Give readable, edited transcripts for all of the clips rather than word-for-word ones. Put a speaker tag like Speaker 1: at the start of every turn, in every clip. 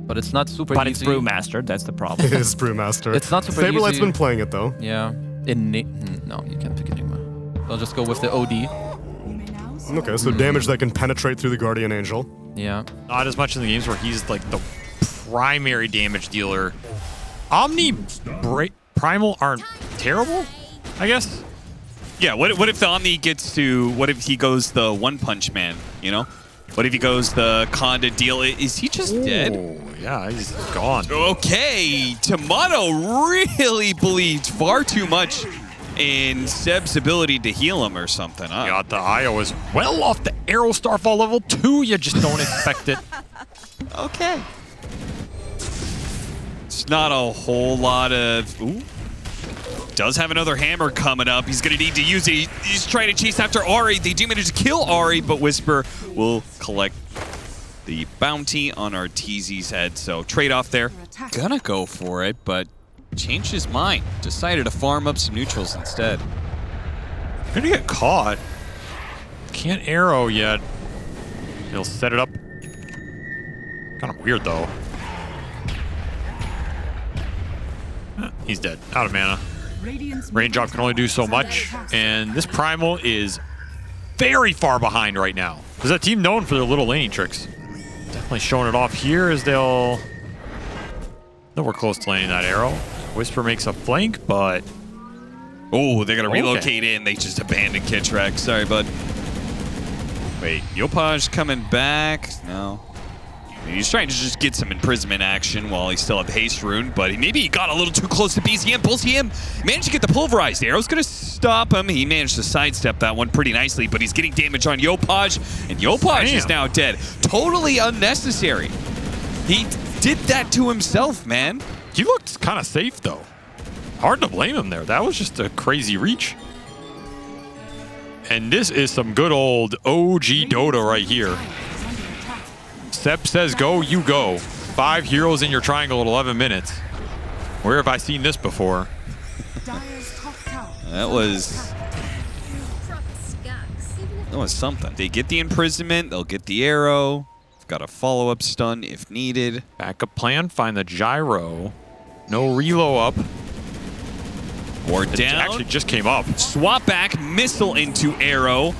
Speaker 1: But it's not super
Speaker 2: But
Speaker 1: easy.
Speaker 2: it's Brewmaster, that's the problem.
Speaker 3: It is Brewmaster.
Speaker 1: It's not super
Speaker 3: Saberlight's
Speaker 1: easy.
Speaker 3: been playing it though.
Speaker 1: Yeah. No, you can't pick Enigma. I'll just go with the OD.
Speaker 3: Okay, so damage that can penetrate through the Guardian Angel.
Speaker 1: Yeah.
Speaker 2: Not as much in the games where he's like the primary damage dealer. Omni Primal aren't terrible, I guess.
Speaker 4: Yeah, what if the Omni gets to, what if he goes the One Punch Man, you know? What if he goes the Conda deal? Is he just dead?
Speaker 2: Oh, yeah, he's gone.
Speaker 4: Okay, Tomato really believed far too much in Seb's ability to heal him or something. Huh?
Speaker 2: Got the IO as well off the Arrow Starfall level 2. You just don't expect it.
Speaker 4: Okay. It's not a whole lot of... Ooh. Does have another hammer coming up. He's going to need to use it. He's trying to chase after Ahri. They do manage to kill Ahri, but Whisper will collect the bounty on Arteezy's head. So trade-off there. Gonna go for it, but changed his mind. Decided to farm up some neutrals instead.
Speaker 2: Gonna get caught. Can't arrow yet. He'll set it up. Kind of weird, though. He's dead. Out of mana. Raindrop can only do so much, and this Primal is very far behind right now. There's a team known for their little laning tricks. Definitely showing it off here as they'll... Nowhere close to landing that arrow. Whisper makes a flank, but...
Speaker 4: Oh, they're going to relocate in. They just abandoned Kitrek. Sorry, bud. Wait, Yopaj coming back? No. He's trying to just get some imprisonment action while he still had the haste rune, but maybe he got a little too close to BCM. BCM managed to get the pulverized. Arrow's going to stop him. He managed to sidestep that one pretty nicely, but he's getting damage on Yopaj, and Yopaj is now dead. Totally unnecessary. He did that to himself, man.
Speaker 2: He looked kind of safe, though. Hard to blame him there. That was just a crazy reach. And this is some good old OG Dota right here. Seb says go, you go. 5 heroes in your triangle at 11 minutes. Where have I seen this before?
Speaker 4: That was something. They get the imprisonment, they'll get the arrow. Got a follow-up stun if needed.
Speaker 2: Backup plan, find the gyro. No relo up.
Speaker 4: Or down.
Speaker 2: Actually just came up.
Speaker 4: Swap back, missile into arrow.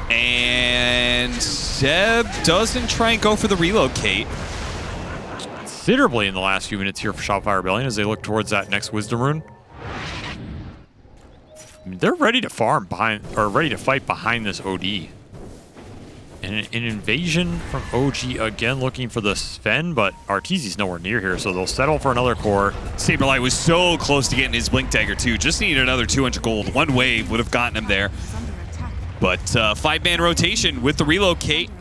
Speaker 4: And Seb doesn't try and go for the relocate.
Speaker 2: Considerably in the last few minutes here for Shopify Rebellion as they look towards that next Wisdom Rune. I mean, they're ready to farm behind, or ready to fight behind this OD. And an invasion from OG again looking for the Sven, but Arteezy's nowhere near here, so they'll settle for another core.
Speaker 4: Saberlight was so close to getting his Blink Dagger too. Just needed another 200 gold. One wave would have gotten him there. But 5-man rotation with the relocate.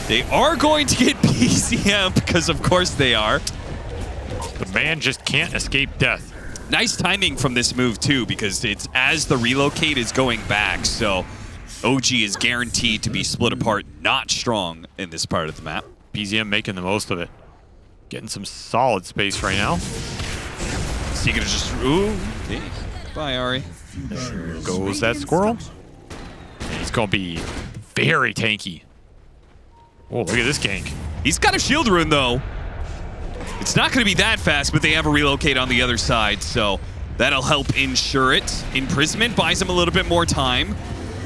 Speaker 4: They are going to get PCM because of course they are.
Speaker 2: The man just can't escape death.
Speaker 4: Nice timing from this move too, because it's as the relocate is going back. So OG is guaranteed to be split apart, not strong in this part of the map.
Speaker 2: PZM making the most of it. Getting some solid space right now.
Speaker 4: Is he gonna just, ooh, okay. Bye, Ahri.
Speaker 2: There goes that squirrel. He's gonna be very tanky. Oh, look at this gank.
Speaker 4: He's got a shield rune though. It's not gonna be that fast, but they have a relocate on the other side, so that'll help ensure it. Imprisonment buys him a little bit more time.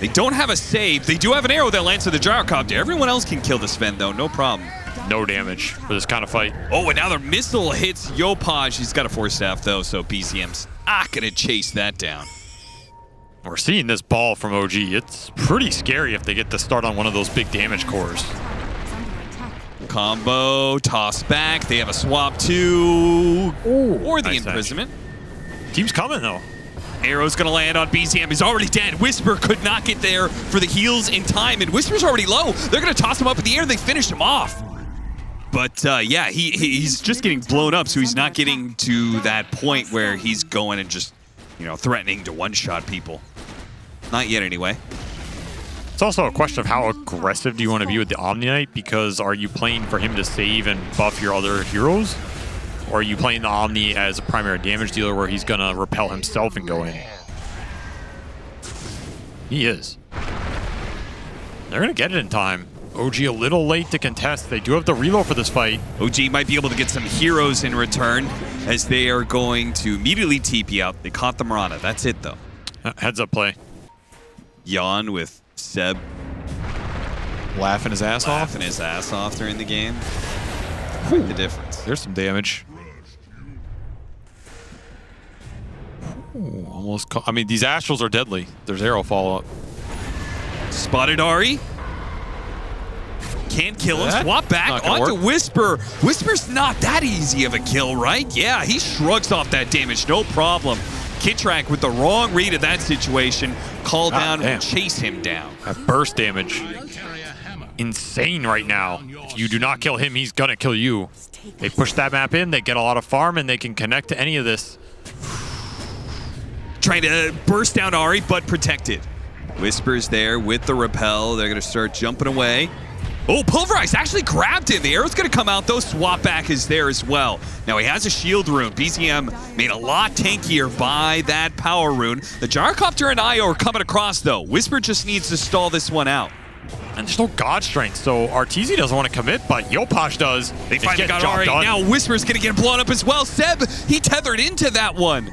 Speaker 4: They don't have a save. They do have an arrow that lands to the gyrocopter. Everyone else can kill the Sven though, no problem.
Speaker 2: No damage for this kind of fight.
Speaker 4: Oh, and now their missile hits Yopaj. He's got a Force Staff though, so BCM's not gonna chase that down.
Speaker 2: We're seeing this ball from OG. It's pretty scary if they get to start on one of those big damage cores.
Speaker 4: Combo, toss back. They have a swap too. Or the
Speaker 2: nice
Speaker 4: imprisonment.
Speaker 2: Team's coming though.
Speaker 4: Arrow's gonna land on BCM. He's already dead. Whisper could not get there for the heals in time, and Whisper's already low. They're gonna toss him up in the air. They finish him off. But yeah, he's just getting blown up, so he's not getting to that point where he's going and just, you know, threatening to one-shot people. Not yet, anyway.
Speaker 2: It's also a question of how aggressive do you want to be with the Omni Knight, because are you playing for him to save and buff your other heroes? Or are you playing the Omni as a primary damage dealer where he's going to repel himself and go in? He is. They're going to get it in time. OG a little late to contest. They do have the reload for this fight.
Speaker 4: OG might be able to get some heroes in return as they are going to immediately TP out. They caught the Mirana. That's it, though.
Speaker 2: Heads up play.
Speaker 4: Yawn with Seb
Speaker 5: Laughing his ass off.
Speaker 4: laughing his ass off during the game. Quite the difference.
Speaker 5: There's some damage. Ooh, almost. I mean, these Astrals are deadly. There's arrow follow-up.
Speaker 4: Spotted Ari. Can't kill him.
Speaker 5: That?
Speaker 4: Swap back
Speaker 5: Not gonna
Speaker 4: onto
Speaker 5: work.
Speaker 4: Whisper. Whisper's not that easy of a kill, right? Yeah, he shrugs off that damage. No problem. Kitrak with the wrong read of that situation. Call down
Speaker 5: damn.
Speaker 4: and chase him down.
Speaker 2: That burst damage. Insane right now. If you do not kill him, he's gonna kill you. They push that map in, they get a lot of farm, and they can connect to any of this.
Speaker 4: Trying to burst down Ari, but protected. Whisper's there with the repel. They're going to start jumping away. Oh, Pulverize actually grabbed him. The arrow's going to come out, though. Swap back is there as well. Now he has a shield rune. BZM made a lot tankier by that power rune. The Gyrocopter and Io are coming across, though. Whisper just needs to stall this one out.
Speaker 2: And there's no God strength, so Arteezy doesn't want to commit, but Yopaj does.
Speaker 4: They
Speaker 2: It's
Speaker 4: finally
Speaker 2: getting
Speaker 4: got
Speaker 2: job
Speaker 4: Ari.
Speaker 2: done.
Speaker 4: Now Whisper's going to get blown up as well. Seb, he tethered into that one.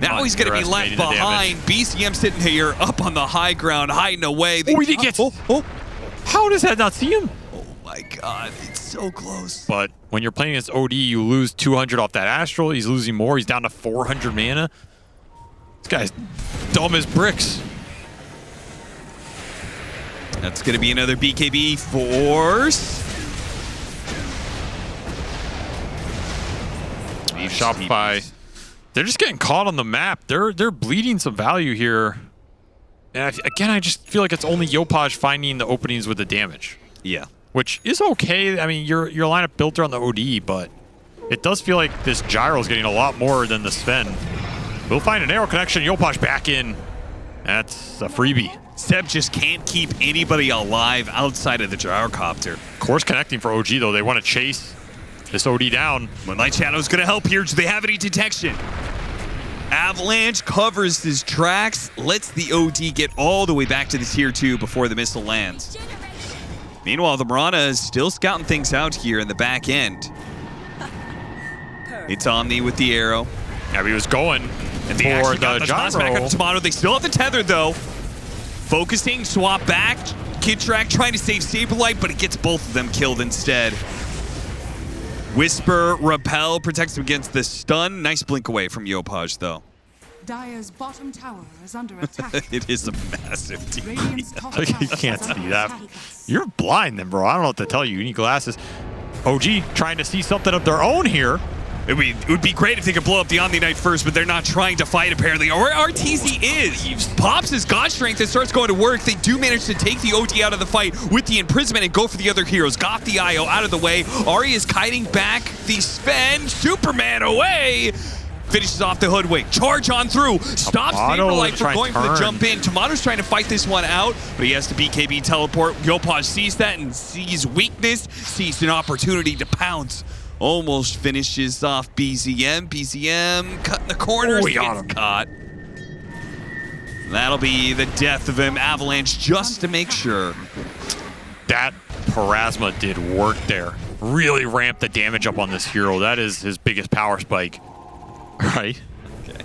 Speaker 4: Now he's going to be left
Speaker 2: Underestimating the
Speaker 4: behind. BCM sitting here up on the high ground, hiding away.
Speaker 2: Oh, he did get. Oh, how does that not see him?
Speaker 4: Oh my God, it's so close.
Speaker 2: But when you're playing against OD, you lose 200 off that Astral. He's losing more. He's down to 400 mana. This guy's dumb as bricks.
Speaker 4: That's going to be another BKB force.
Speaker 2: Shopify. They're just getting caught on the map. They're bleeding some value here. And again, I just feel like it's only Yopaj finding the openings with the damage,
Speaker 4: Yeah.
Speaker 2: which is okay. I mean, your lineup built around the OD, but it does feel like this Gyro's getting a lot more than the Sven. We'll find an arrow connection. Yopaj back in. That's a freebie.
Speaker 4: Seb just can't keep anybody alive outside of the Gyrocopter.
Speaker 2: Course connecting for OG, though. They want to chase this OD down.
Speaker 4: Moonlight Shadow's going to help here. Do they have any detection? Avalanche covers his tracks, lets the OD get all the way back to the tier 2 before the missile lands. Meanwhile, the Mirana is still scouting things out here in the back end. It's Omni with the arrow.
Speaker 2: Yeah, he was going
Speaker 4: And they
Speaker 2: for
Speaker 4: actually
Speaker 2: the
Speaker 4: got the toss back
Speaker 2: gyro.
Speaker 4: on Tomato. They still have the tether, though. Focusing, swap back. Kitrak trying to save Saberlight, but it gets both of them killed instead. Whisper, Repel protects him against the stun. Nice blink away from Yopaj, though.
Speaker 6: Dire's bottom tower is under attack.
Speaker 4: It is a massive
Speaker 6: Radiant's
Speaker 4: team.
Speaker 6: top
Speaker 2: You
Speaker 6: tower
Speaker 2: can't
Speaker 6: is
Speaker 2: see
Speaker 6: under
Speaker 2: that.
Speaker 6: attack.
Speaker 2: You're blind then, bro. I don't know what to tell you. You need glasses. OG trying to see something of their own here.
Speaker 4: It would be great if they could blow up the Omni Knight first, but they're not trying to fight, apparently. Or RTZ is. Pops his God Strength and starts going to work. They do manage to take the OD out of the fight with the imprisonment and go for the other heroes. Got the IO out of the way. Ari is kiting back the Sven. Superman away. Finishes off the hoodwink. Charge on through. Stops
Speaker 2: Tomato
Speaker 4: Saberlight from
Speaker 2: trying
Speaker 4: going
Speaker 2: to
Speaker 4: for the
Speaker 2: turn.
Speaker 4: jump in. Tomato's trying to fight this one out, but he has to BKB teleport. Yopaj sees that and sees weakness, sees an opportunity to pounce. Almost finishes off BZM. BZM cutting the corners.
Speaker 2: Oh, he got
Speaker 4: gets
Speaker 2: him.
Speaker 4: caught. That'll be the death of him. Avalanche just to make sure.
Speaker 2: That Parasma did work there. Really ramped the damage up on this hero. That is his biggest power spike. Right?
Speaker 4: Okay.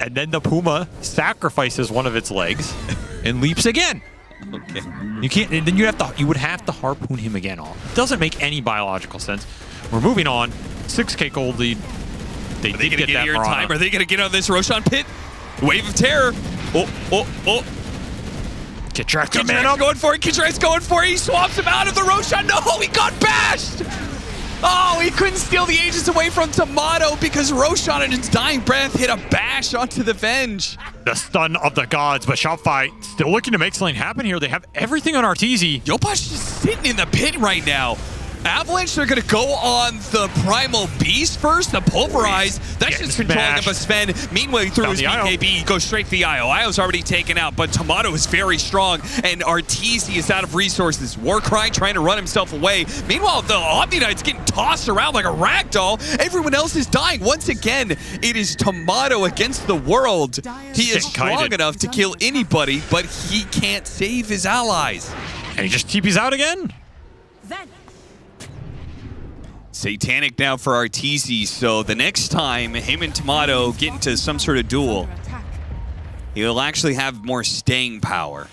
Speaker 2: And then the Puma sacrifices one of its legs and leaps again.
Speaker 4: Okay.
Speaker 2: You can't, and then you would have to harpoon him again off. It doesn't make any biological sense. We're moving on. 6K gold lead. They
Speaker 4: Are they
Speaker 2: did
Speaker 4: going to
Speaker 2: get
Speaker 4: get
Speaker 2: that
Speaker 4: here in
Speaker 2: Mirana.
Speaker 4: time? Are they going to get out of this Roshan pit? Wave of terror. Oh.
Speaker 2: Get tracked, man
Speaker 4: Kitrak's
Speaker 2: up.
Speaker 4: going for it. Kitrak's going for it. He swaps him out of the Roshan. No, he got bashed. Oh, he couldn't steal the Aegis away from Tomato because Roshan in his dying breath hit a bash onto the Venge.
Speaker 2: The stun of the gods, but Shopify still looking to make something happen here. They have everything on Arteezy.
Speaker 4: Yopaj just sitting in the pit right now. Avalanche, they're going to go on the Primal Beast first, the Pulverize. That's
Speaker 2: Getting
Speaker 4: just controlling up a
Speaker 2: smashed.
Speaker 4: Sven. Meanwhile, he threw
Speaker 2: Down
Speaker 4: his
Speaker 2: the IO.
Speaker 4: BKB. He goes straight for the IO. IO's already taken out, but Tomato is very strong, and Arteezy is out of resources. Warcry trying to run himself away. Meanwhile, the Omni Knight's getting tossed around like a ragdoll. Everyone else is dying. Once again, it is Tomato against the world. He is
Speaker 2: Getting
Speaker 4: strong
Speaker 2: kited.
Speaker 4: enough to kill anybody, but he can't save his allies.
Speaker 2: And he just TP's out again?
Speaker 4: Satanic now for Arteezy, so the next time him and Tomato get into some sort of duel, he'll actually have more staying power.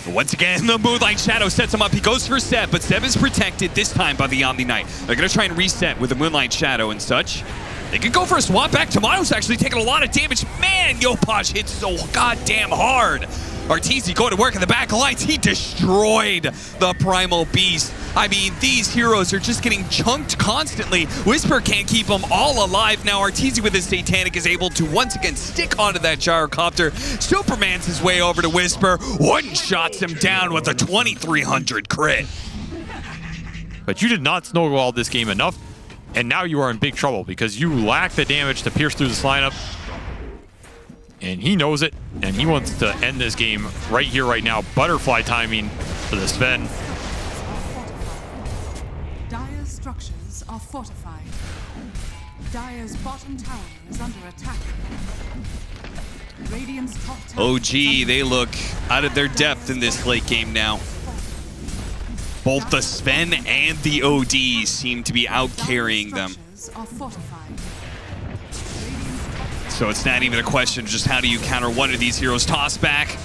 Speaker 4: But once again, the Moonlight Shadow sets him up. He goes for Seb, but Seb is protected this time by the Omni Knight. They're going to try and reset with the Moonlight Shadow and such. They could go for a swap back. Tomato's actually taking a lot of damage. Man, Yopaj hits so goddamn hard. Arteezy going to work in the back lines. He destroyed the Primal Beast. I mean, these heroes are just getting chunked constantly. Whisper can't keep them all alive. Now Arteezy with his Satanic is able to once again stick onto that gyrocopter. Superman's his way over to Whisper. One-shots him down with a 2300 crit.
Speaker 2: But you did not snowball this game enough, and now you are in big trouble because you lack the damage to pierce through this lineup. And he knows it, and he wants to end this game right here, right now. Butterfly timing for the Sven.
Speaker 6: Dire's structures are fortified. Dire's bottom tower is under attack. Radiant's top tower
Speaker 4: OG, they look out of their depth in this late game now. Both the Sven and the OD seem to be out-carrying them. So it's not even a question of just how do you counter one of these heroes. Toss back,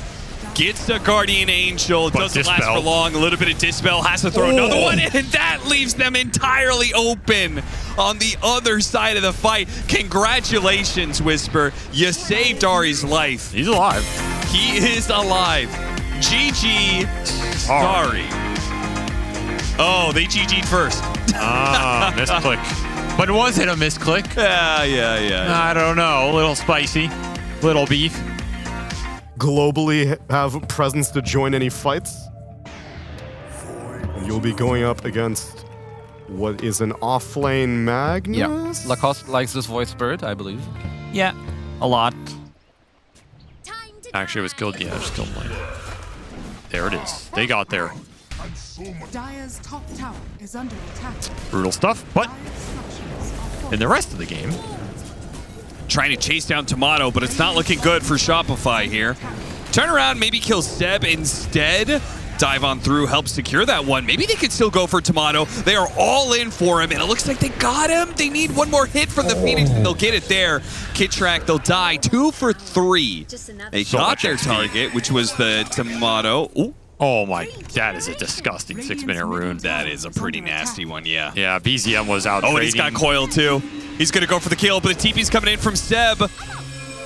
Speaker 4: gets the Guardian Angel, doesn't last for long. A little bit of Dispel, has to throw another one in, and that leaves them entirely open on the other side of the fight. Congratulations, Whisper. You saved Ari's life.
Speaker 2: He's alive.
Speaker 4: He is alive. GG, sorry. Oh, they GG'd first.
Speaker 2: Ah, misclick. But was it a misclick?
Speaker 4: Yeah.
Speaker 2: I don't know. A little spicy. Little beef.
Speaker 3: Globally have presence to join any fights. And you'll be going up against what is an offlane Magnus?
Speaker 1: Yeah. Lacoste likes this voice bird, I believe.
Speaker 5: Yeah, a lot.
Speaker 2: Actually, it was killed. Yeah, just killed lane. There it is. They got there.
Speaker 6: Dire's top tower is under attack.
Speaker 2: Brutal stuff, but in the rest of the game,
Speaker 4: Trying to chase down Tomato, but it's not looking good for Shopify here. Turn around, maybe kill Seb instead. Dive on through, help secure that one. Maybe they could still go for Tomato. They are all in for him, and it looks like they got him. They need one more hit from the Phoenix, and they'll get it there. Kitrak, they'll die 2 for 3. They got their target, which was the Tomato. Ooh.
Speaker 2: oh my, that is a disgusting 6-minute rune.
Speaker 4: That is a pretty nasty one, yeah.
Speaker 2: Yeah, BZM was out.
Speaker 4: Oh, and he's got Coil too. He's going to go for the kill, but the TP's coming in from Seb.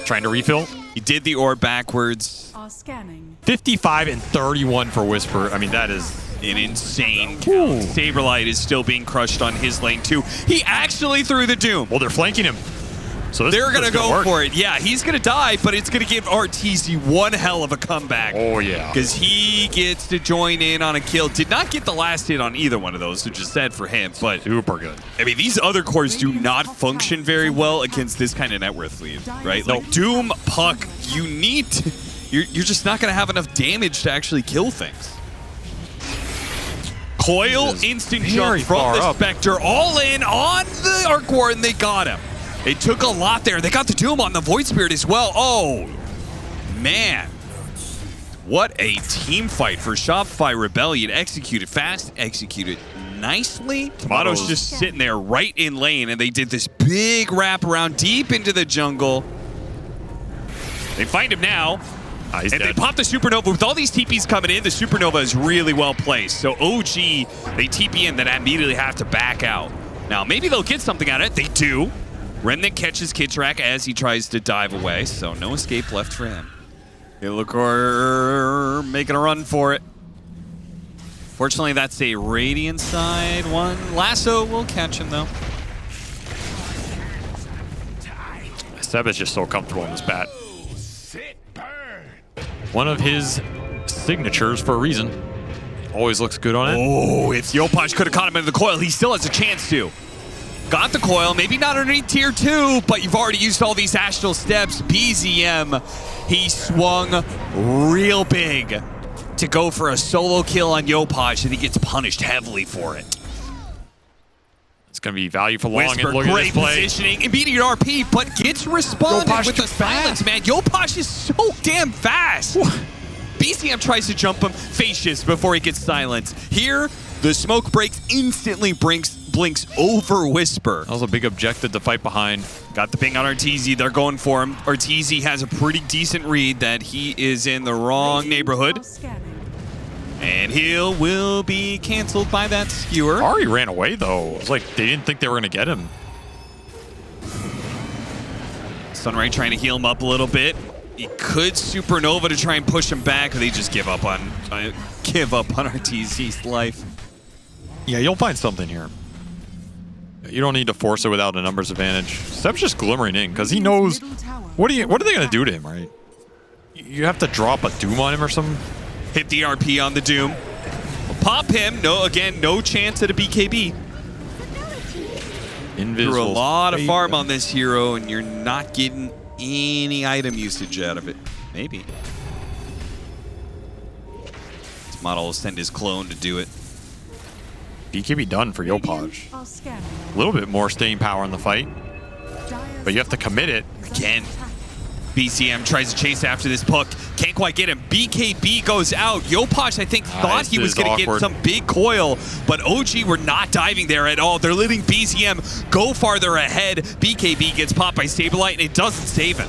Speaker 2: Trying to refill.
Speaker 4: He did the orb backwards.
Speaker 6: Are scanning.
Speaker 2: 55 and 31 for Whisper. I mean, that is
Speaker 4: An insane count. Saberlight is still being crushed on his lane too. He actually threw the Doom.
Speaker 2: well, they're flanking him. So
Speaker 4: They're going to go
Speaker 2: work.
Speaker 4: for it. Yeah, he's going to die, but it's going to give Arteezy one hell of a comeback.
Speaker 2: Oh, yeah.
Speaker 4: Because he gets to join in on a kill. Did not get the last hit on either one of those, which is sad for him. But,
Speaker 2: Super good.
Speaker 4: I mean, these other cores do not function very well against this kind of net worth lead, right? Like, Doom, Puck, you need to... You're just not going to have enough damage to actually kill things. Coil, instant jump from the Spectre, all in on the Arc War, and they got him. It took a lot there. They got the Doom on the Void Spirit as well. Oh, man. What a team fight for Shopify Rebellion. Executed fast, executed nicely. Tomato's just sitting there right in lane, and they did this big wraparound deep into the jungle. They find him now.
Speaker 2: He's
Speaker 4: and
Speaker 2: dead.
Speaker 4: they pop the Supernova. With all these TPs coming in, the Supernova is really well placed. So OG, they TP in, then immediately have to back out. Now, maybe they'll get something out of it. They do. Remnant catches Kitrak as he tries to dive away, so no escape left for him. Illichor making a run for it. Fortunately, that's a Radiant side one. Lasso will catch him, though.
Speaker 2: Seb is just so comfortable in this bat. One of his signatures for a reason. Always looks good on it.
Speaker 4: Oh, if Yopaj could have caught him into the coil, he still has a chance to. Got the coil, maybe not underneath tier 2, but you've already used all these astral steps. BZM, he swung real big to go for a solo kill on Yopaj, and he gets punished heavily for it.
Speaker 2: It's going to be value for long.
Speaker 4: Whisper,
Speaker 2: And look at
Speaker 4: great
Speaker 2: this play.
Speaker 4: positioning, immediate RP, but gets responded
Speaker 2: Yopaj
Speaker 4: with the
Speaker 2: too
Speaker 4: silence,
Speaker 2: fast.
Speaker 4: man. Yopaj is so damn fast. BCM tries to jump him, face shifts before he gets silenced. Here, the smoke breaks, instantly blinks over Whisper.
Speaker 2: That was a big objective to fight behind.
Speaker 4: Got the ping on Arteezy. They're going for him. Arteezy has a pretty decent read that he is in the wrong neighborhood. And he will be canceled by that skewer.
Speaker 2: Ari ran away, though. It was like they didn't think they were going to get him.
Speaker 4: Sunray trying to heal him up a little bit. He could Supernova to try and push him back, but they just give up on Arteezy's life.
Speaker 2: Yeah, you'll find something here. You don't need to force it without a numbers advantage. Seb's just glimmering in because he knows what are they going to do to him, right? You have to drop a Doom on him or something.
Speaker 4: Hit the RP on the Doom. Pop him. No chance at a BKB.
Speaker 2: Invisible.
Speaker 4: Threw a lot of farm on this hero, and you're not getting any item usage out of it. Maybe. This model will send his clone to do it.
Speaker 2: BKB done for Yopaj. A little bit more staying power in the fight, but you have to commit it.
Speaker 4: Again, BCM tries to chase after this puck. Can't quite get him. BKB goes out. Yopaj, I think, thought he was going to get some big coil, but OG were not diving there at all. They're letting BCM go farther ahead. BKB gets popped by Saberlight, and it doesn't save him.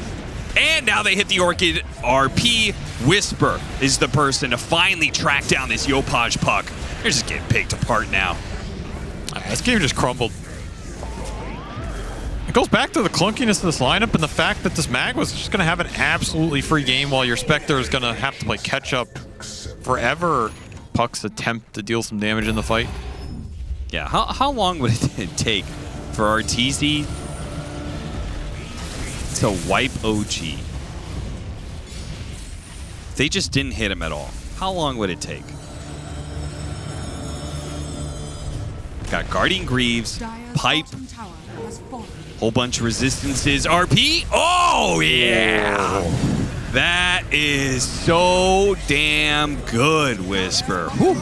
Speaker 4: And now they hit the Orchid RP. Whisper is the person to finally track down this Yopaj puck. They're just getting picked apart now.
Speaker 2: This game just crumbled. It goes back to the clunkiness of this lineup and the fact that this mag was just going to have an absolutely free game while your Spectre is going to have to play catch up forever. Puck's attempt to deal some damage in the fight.
Speaker 4: Yeah, how long would it take for Arteezy to wipe OG? They just didn't hit him at all. How long would it take? Got Guardian Greaves, Pipe, whole bunch of resistances. RP. Oh, yeah. That is so damn good, Whisper. Whew.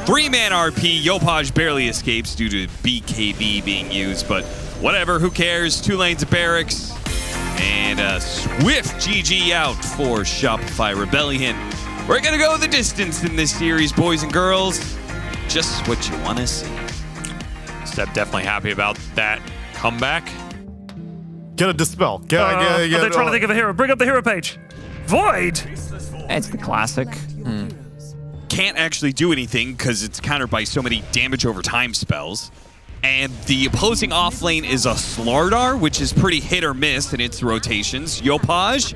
Speaker 4: 3-man RP. Yopaj barely escapes due to BKB being used, but whatever. Who cares? 2 lanes of barracks. And a swift GG out for Shopify Rebellion. We're going to go the distance in this series, boys and girls. Just what you want to see.
Speaker 2: Seb definitely happy about that comeback.
Speaker 3: Get a dispel. Get
Speaker 7: are they trying to think of a hero? Bring up the hero page. Void!
Speaker 1: It's the classic.
Speaker 4: Can't actually do anything because it's countered by so many damage over time spells. And the opposing offlane is a Slardar, which is pretty hit or miss in its rotations. Yopaj,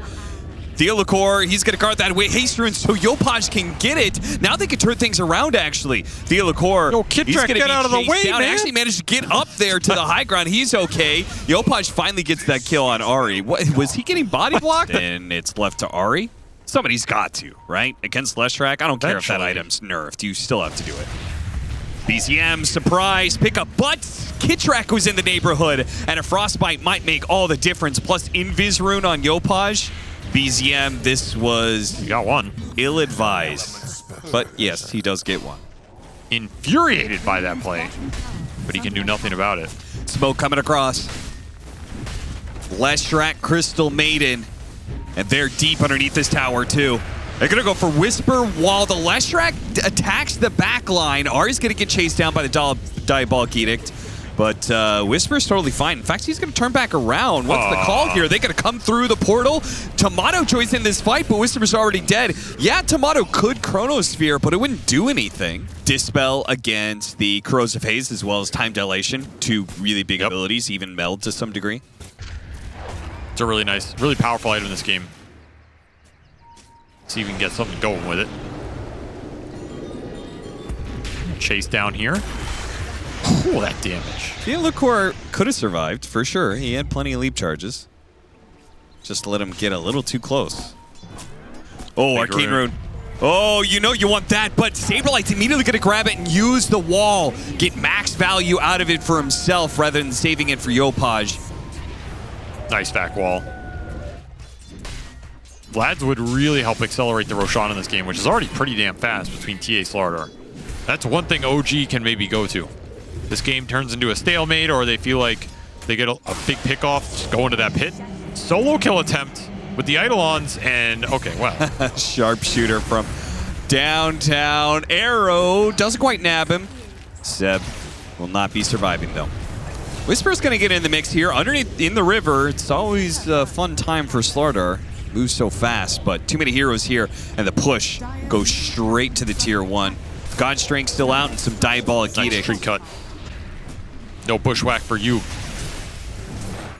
Speaker 4: Theolacor, he's going to guard that way. Haste Rune, so Yopaj can get it. Now they can turn things around, actually. Theolacor, he's going to get out of the way, man. Actually managed to get up there to the high ground. He's okay. Yopaj finally gets that kill on Ari. What, was he getting body blocked? And it's left to Ari. Somebody's got to, right? Against Leshrac, I don't care if that item's nerfed. You still have to do it. BCM, surprise, pick up, but Kitrak was in the neighborhood, and a Frostbite might make all the difference. Plus Invis Rune on Yopaj. BZM, this was
Speaker 2: You got one.
Speaker 4: ill-advised, but yes, he does get one.
Speaker 2: Infuriated by that play, but he can do nothing about it.
Speaker 4: Smoke coming across. Leshrac, Crystal Maiden, and they're deep underneath this tower too. They're gonna go for Whisper while the Leshrac attacks the back line. Ari's gonna get chased down by the Diabolic Edict. But Whisper's totally fine. In fact, he's going to turn back around. What's the call here? They're going to come through the portal. Tomato joins in this fight, but Whisper's already dead. Yeah, Tomato could Chronosphere, but it wouldn't do anything. Dispel against the Corrosive Haze, as well as Time Dilation. 2 really big abilities, even meld to some degree.
Speaker 2: It's a really nice, really powerful item in this game. See if we can get something going with it. Chase down here. Oh, that damage.
Speaker 4: Theolacor could have survived, for sure. He had plenty of leap charges. Just let him get a little too close. Oh, Arcane Rune. Oh, you know you want that, but Saberlight's immediately going to grab it and use the wall. Get max value out of it for himself rather than saving it for Yopaj.
Speaker 2: Nice back wall. Vlad's would really help accelerate the Roshan in this game, which is already pretty damn fast between TA Slardar. That's one thing OG can maybe go to. This game turns into a stalemate, or they feel like they get a big pick-off, just go into that pit. Solo kill attempt. with the Eidolons and, okay, well.
Speaker 4: Sharpshooter from downtown. Arrow doesn't quite nab him. Seb will not be surviving, though. Whisper's going to get in the mix here. Underneath in the river, it's always a fun time for Slardar. Moves so fast, but too many heroes here, and the push goes straight to the tier 1. God Strength still out, and some Diabolic
Speaker 2: Nice
Speaker 4: Edict.
Speaker 2: tree cut. No bushwhack for you.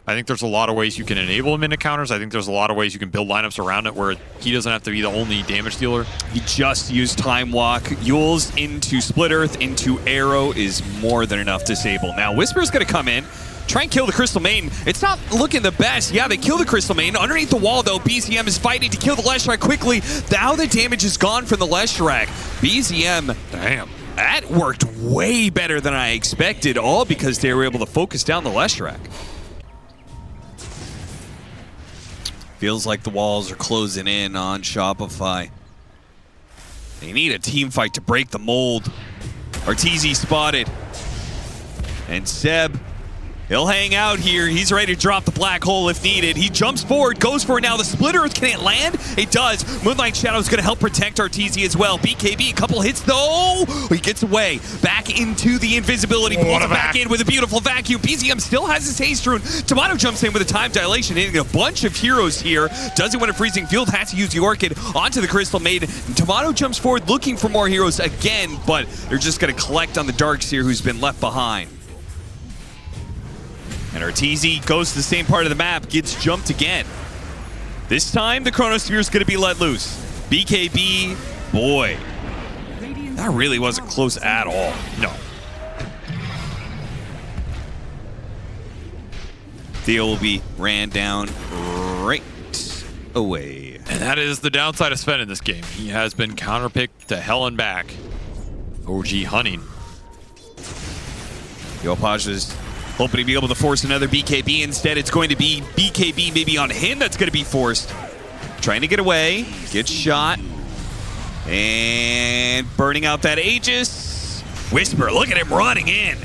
Speaker 2: I think there's a lot of ways you can enable him into counters. I think there's a lot of ways you can build lineups around it where he doesn't have to be the only damage dealer.
Speaker 4: He just used Time Walk. Yules into Split Earth, into Arrow is more than enough to disable. Now, Whisper's going to come in, try and kill the Crystal Maiden. It's not looking the best. Yeah, they kill the Crystal Maiden. Underneath the wall, though, BZM is fighting to kill the Leshrac quickly. Now the damage is gone from the Leshrac. BZM,
Speaker 2: Damn.
Speaker 4: that worked way better than I expected, all because they were able to focus down the Leshrac. Feels like the walls are closing in on Shopify. They need a team fight to break the mold. Arteezy spotted. And Seb, he'll hang out here. He's ready to drop the black hole if needed. He jumps forward, goes for it now. The Split Earth, can it land? It does. Moonlight Shadow's going to help protect Arteezy as well. BKB, a couple hits though. He gets away. Back into the invisibility. Pulls it back in with a beautiful vacuum. BZM still has his haste rune. Tomato jumps in with a time dilation, hitting a bunch of heroes here. Doesn't win a freezing field. Has to use the Orchid onto the Crystal Maiden. And Tomato jumps forward looking for more heroes again, but they're just going to collect on the Darkseer who's been left behind. And Arteezy goes to the same part of the map, gets jumped again. This time, the Chronosphere is going to be let loose. BKB, boy, that really wasn't close at all.
Speaker 2: No.
Speaker 4: Theo will be ran down right away.
Speaker 2: And that is the downside of Sven in this game. He has been counterpicked to hell and back. OG hunting.
Speaker 4: Yopaj is hoping to be able to force another BKB. Instead, it's going to be BKB maybe on him that's going to be forced. Trying to get away, gets shot, and burning out that Aegis. Whisper, look at him running in.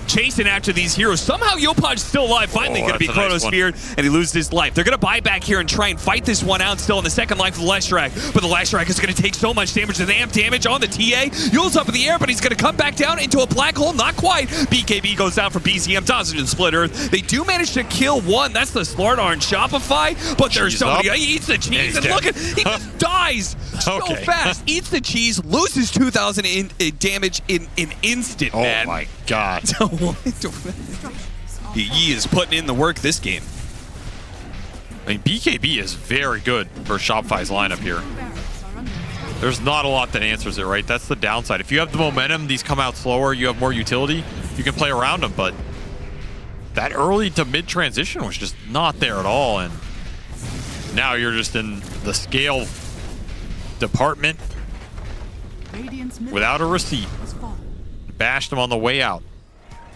Speaker 4: Chasing after these heroes. Somehow Yopaj's still alive. Finally going to be Chronosphered, and he loses his life. They're going to buy back here and try and fight this one out still in the second life of the Leshrac. But the Leshrac is going to take so much damage. The amp damage on the TA. Yule's up in the air, but he's going to come back down into a black hole. Not quite. BKB goes down for BZM. Tosses into the Split Earth. They do manage to kill one. That's the Slardar and Shopify. But there's so many. He eats the cheese, and look at he just dies so fast. Eats the cheese, loses 2,000 in damage in an instant, man.
Speaker 2: Oh my god.
Speaker 4: He is putting in the work this game.
Speaker 2: I mean, BKB is very good for Shopify's lineup here. There's not a lot that answers it, right? That's the downside. If you have the momentum, these come out slower, you have more utility, you can play around them, but that early to mid transition was just not there at all, and now you're just in the scale department without a receipt. Bashed them on the way out.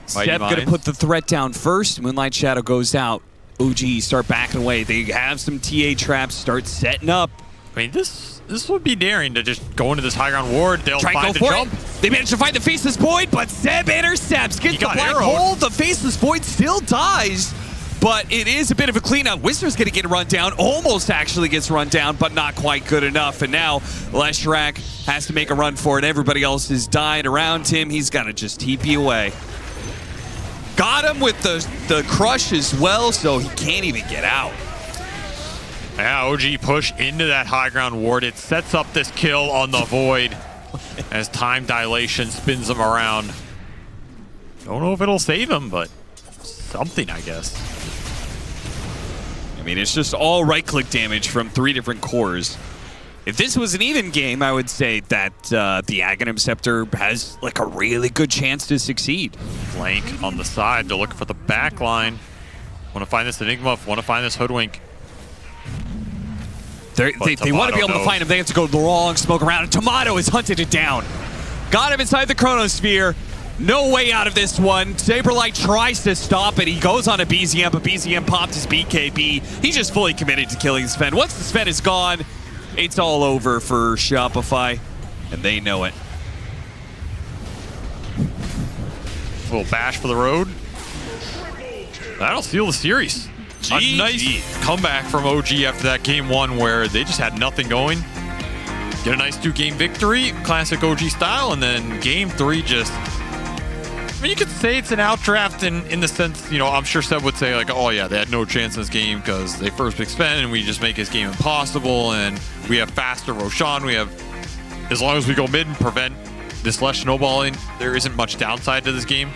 Speaker 4: Seb going to put the threat down first. Moonlight Shadow goes out. OG start backing away. They have some TA traps, start setting up.
Speaker 2: I mean, this would be daring to just go into this high ground ward. They'll find the jump.
Speaker 4: They manage to find the Faceless Void, but Seb intercepts. Gets the black hole. The Faceless Void still dies, but it is a bit of a cleanup. Whisper's going to get run down. Almost actually gets run down, but not quite good enough. And now Leshrac has to make a run for it. Everybody else is dying around him. He's got to just TP away. Got him with the crush as well, so he can't even get out.
Speaker 2: Yeah, OG push into that high ground ward. It sets up this kill on the Void as time dilation spins him around. Don't know if it'll save him, but something, I guess.
Speaker 4: I mean, it's just all right-click damage from 3 different cores. If this was an even game, I would say that the Aghanim Scepter has like a really good chance to succeed.
Speaker 2: Flank on the side. They're looking for the back line. Want to find this Enigma, want to find this Hoodwink.
Speaker 4: They want to be able to find him. They have to go the long smoke around. And Tomato has hunted it down. Got him inside the Chronosphere. No way out of this one. Saberlight tries to stop it. He goes on a BZM, but BZM popped his BKB. He's just fully committed to killing Sven. Once the Sven is gone, it's all over for Shopify, and they know it.
Speaker 2: A little bash for the road. That'll seal the series. A nice comeback from OG after that game 1 where they just had nothing going. Get a nice 2-game victory, classic OG style, and then game 3 just... I mean, you could say it's an outdraft in the sense, you know, I'm sure Seb would say, like, oh yeah, they had no chance in this game because they first pick Sven and we just make his game impossible, and we have faster Roshan. We have, as long as we go mid and prevent this less snowballing, there isn't much downside to this game.